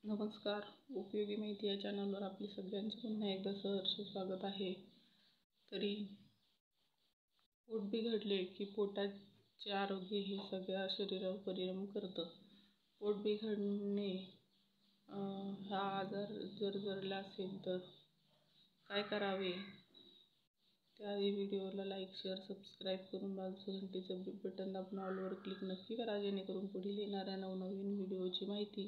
नमस्कार. उपयोगी माहिती या चॅनलवर आपले सगळ्यांचे पुन्हा एकदा सहर्ष स्वागत आहे. तरी पोट बिघडले की पोटाचे आरोग्य हे सगळ्या शरीरावर परिणाम करतं. पोट बिघडणे हा आजार जर जडला असेल तर काय करावे? त्याआधी व्हिडिओला लाईक, शेअर, सबस्क्राईब करून बाजूचं घंटीचं बटन दाबून ऑलवर क्लिक नक्की करा, जेणेकरून पुढील येणाऱ्या नवनवीन व्हिडिओची माहिती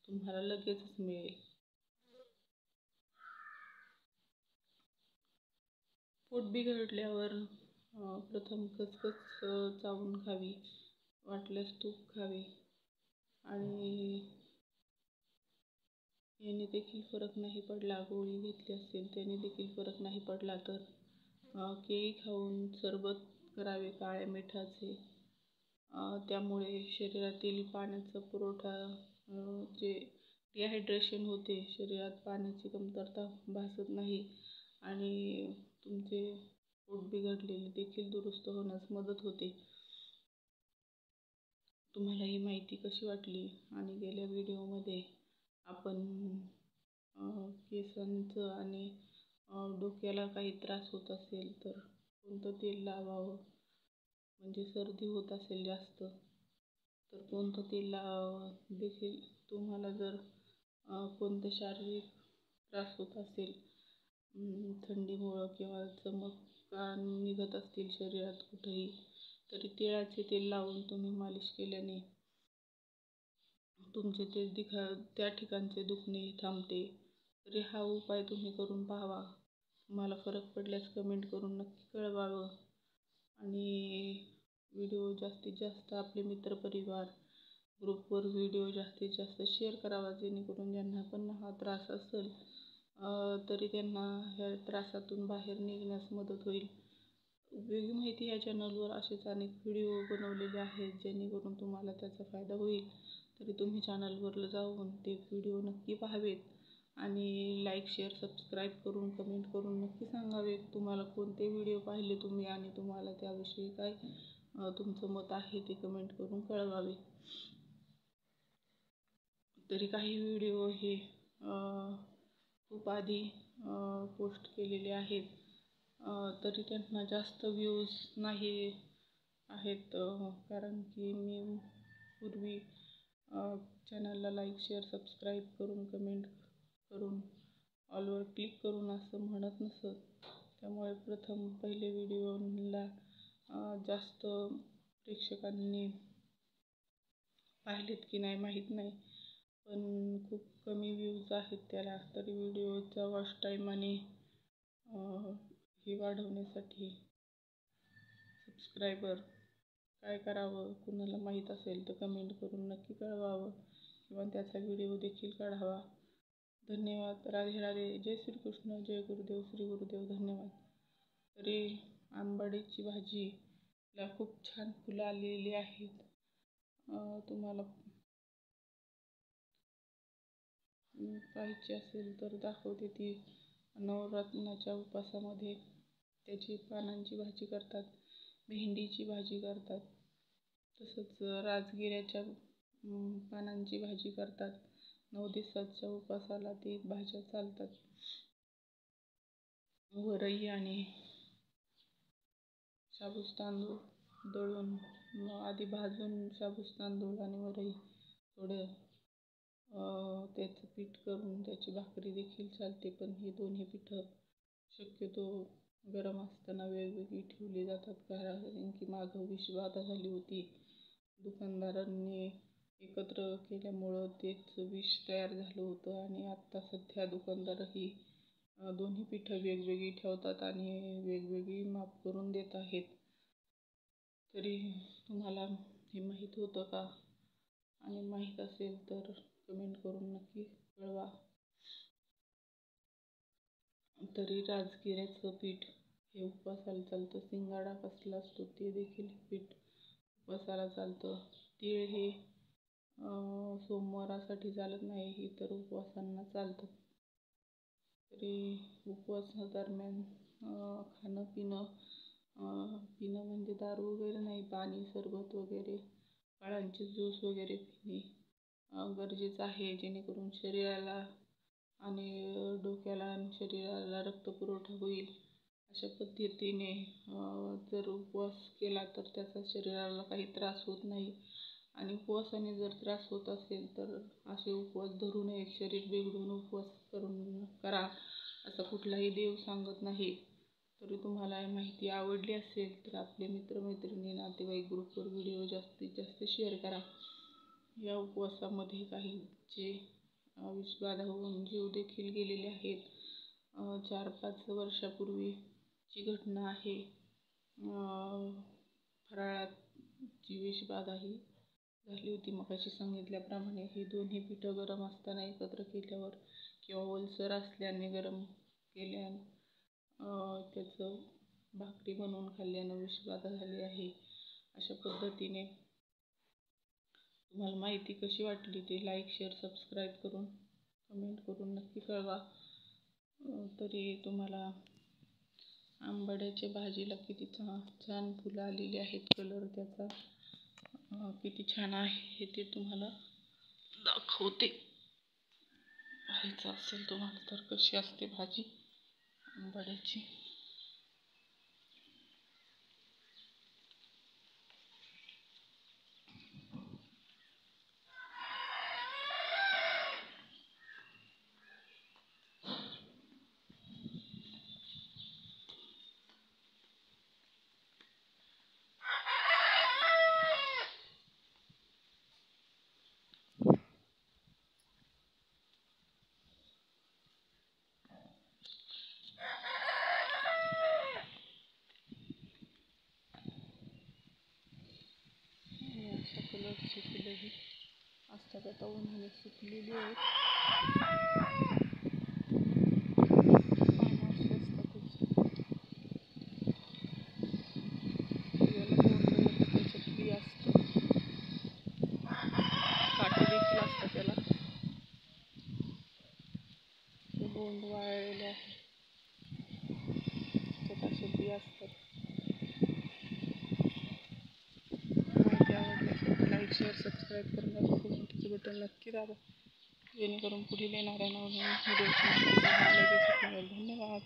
तुम्हाला लगेचच मिळेल. पोट बिघडल्यावर प्रथम खसखस चावून खावी, वाटल्यास तूप खावे आणि याने देखील फरक नाही पडला, गोळी घेतली असेल त्याने देखील फरक नाही पडला तर केळी खाऊन सरबत करावे काळ्या मिठाचे. त्यामुळे शरीरातील पाण्याचा पुरवठा जे डिहायड्रेशन होते, शरीरात पाण्याची कमतरता भासत नाही आणि तुमचे पोट बिघडलेले देखील दुरुस्त होण्यास मदत होते. तुम्हाला ही माहिती कशी वाटली? आणि गेल्या व्हिडिओमध्ये आपण केसांचं आणि डोक्याला काही त्रास होत असेल तर कोणतं तेल लावावं, म्हणजे सर्दी होत असेल जास्त तर कोणतं तेल लावावं, देखील तुम्हाला जर कोणते शारीरिक त्रास होत असेल, थंडीमुळं किंवा चमका निघत असतील शरीरात कुठेही, तरी तिळाचे तेल लावून तुम्ही मालिश केल्याने तुमचे त्या ठिकाणचे दुखणे थांबते. तरी हा उपाय तुम्ही करून पाहावा. तुम्हाला फरक पडल्यास कमेंट करून नक्की कळवावं आणि व्हिडिओ जास्तीत जास्त आपले मित्रपरिवार ग्रुपवर व्हिडिओ जास्तीत जास्त शेअर करावा, जेणेकरून ज्यांना पण हा त्रास असेल तरी त्यांना ह्या त्रासातून बाहेर निघण्यास मदत होईल. उपयोगी माहिती या चॅनलवर असेच अनेक व्हिडिओ बनवलेले आहेत, जेणेकरून तुम्हाला त्याचा फायदा होईल. तरी तुम्ही चॅनलवर जाऊन ते व्हिडिओ नक्की पाहावेत आणि लाईक, शेअर, सबस्क्राईब करून कमेंट करून नक्की सांगावे तुम्हाला कोणते व्हिडिओ पाहिले तुम्ही आणि तुम्हाला त्याविषयी काय तुमचं मत आहे ते कमेंट करून कळवावे. तरी काही व्हिडिओ हे खूप आधी पोस्ट केलेले आहेत, तरी त्यांना जास्त व्ह्यूज नाही आहेत, कारण की मी पूर्वी चॅनलला लाईक, शेअर, सबस्क्राईब करून कमेंट करून ऑलवर क्लिक करून असं म्हणत नसत. त्यामुळे प्रथम पहिले व्हिडिओला जास्त प्रेक्षकांनी पाहिलेत की नाही माहीत नाही, पण खूप कमी व्ह्यूज आहेत त्याला. तरी व्हिडिओचा वॉच टाईम आणि हे वाढवण्यासाठी सबस्क्रायबर काय करावं, कुणाला माहीत असेल तर कमेंट करून नक्की कळवावं किंवा त्याचा व्हिडिओ देखील काढावा. धन्यवाद. राधे राधे. जय श्रीकृष्ण. जय गुरुदेव. श्री गुरुदेव. धन्यवाद. तरी आंबाडीची भाजीला खूप छान फुलं आलेली आहेत. तुम्हाला पाहिजे असेल तर दाखवते. ती नवरात्राच्या उपासामध्ये त्याची पानांची भाजी करतात, भेंडीची भाजी करतात, तसंच राजगिऱ्याच्या पानांची भाजी करतात. 9 दिवसाच्या उपासाला ती भाज्या चालतात. वरई आणि शाबूस तांदूळ दळून आधी भाजून शाबूस तांदूळ आणि वरई थोडं त्याचं पीठ करून त्याची भाकरी देखील चालते. पण ही दोन्ही पिठं शक्यतो गरम असताना वेगवेगळी ठेवली जातात, कारण की मागं विषबाधा झाली होती. दुकानदारांनी एकत्र केल्यामुळं तेच विष तयार झालं होतं आणि आत्ता सध्या दुकानदारही दोन्ही पिठं वेगवेगळी ठेवतात आणि वेगवेगळी माप करून देत आहेत. तरी तुम्हाला हे माहीत होतं का? आणि माहीत असेल तर कमेंट करून नक्की कळवा. तरी राजगिऱ्याचं पीठ हे उपवासाला चालतं. शिंगाडा कसला असतो ते देखील पीठ उपवासाला चालतं. तीळ हे सोमवारासाठी चालत नाही, इतर उपवासांना चालतं. तरी उपवासादरम्यान खाणं पिणं म्हणजे दारू वगैरे नाही, पाणी, सरबत वगैरे, फळांचे ज्यूस वगैरे पिणे गरजेचं आहे, जेणेकरून शरीराला आणि डोक्याला आणि शरीराला रक्तपुरवठा होईल. अशा पद्धतीने जर उपवास केला तर त्याचा शरीराला काही त्रास होत नाही. आणि उपवासाने जर त्रास होत असेल तर असे उपवास धरू नये. शरीर बिघडून उपवास करा असा कुठलाही देव सांगत नाही. तरी तुम्हाला माहिती आवडली असेल तर आपले मित्रमैत्रिणी, नातेवाईक ग्रुपवर व्हिडिओ जास्तीत जास्त शेअर करा. या उपवासामध्ये काहींचे विषबाधा होऊन जीव देखील गेलेले आहेत. 4-5 वर्षापूर्वीची घटना आहे. फराळाची विषबाधाही झाली होती. मगाशी सांगितल्याप्रमाणे ही दोन्ही पिठं गरम असताना एकत्र केल्यावर किंवा ओलसर असल्याने गरम केल्यानं त्याचं भाकरी बनवून खाल्ल्यानं विषबाधा झाली आहे. अशा पद्धतीने तुम्हाला माहिती कशी वाटली ते लाईक, शेअर, सबस्क्राईब करून कमेंट करून नक्की कळवा. तरी तुम्हाला आंबाड्याच्या भाजीला किती छान फुलं आलेली आहेत. कलर त्याचा किती छान आहे ते तुम्हाला दाखवते. पाहायचं असेल तुम्हाला तर कशी असते भाजी आंबाड्याची. अशा कलरची फुलंही असतात. आता उन्हाने सुकलेली आहेत. काटे देखील असतात त्याला. बोंड वाळलेले आहे, त्यात असे बी असतात. माहिती आवडली असेल तर लाईक, शेअर, सबस्क्राईब करून घंटीचं बटन नक्की दाबा, जेणेकरून पुढील येणाऱ्या नवीन व्हिडिओची माहिती तुम्हाला लगेच मिळेल. धन्यवाद.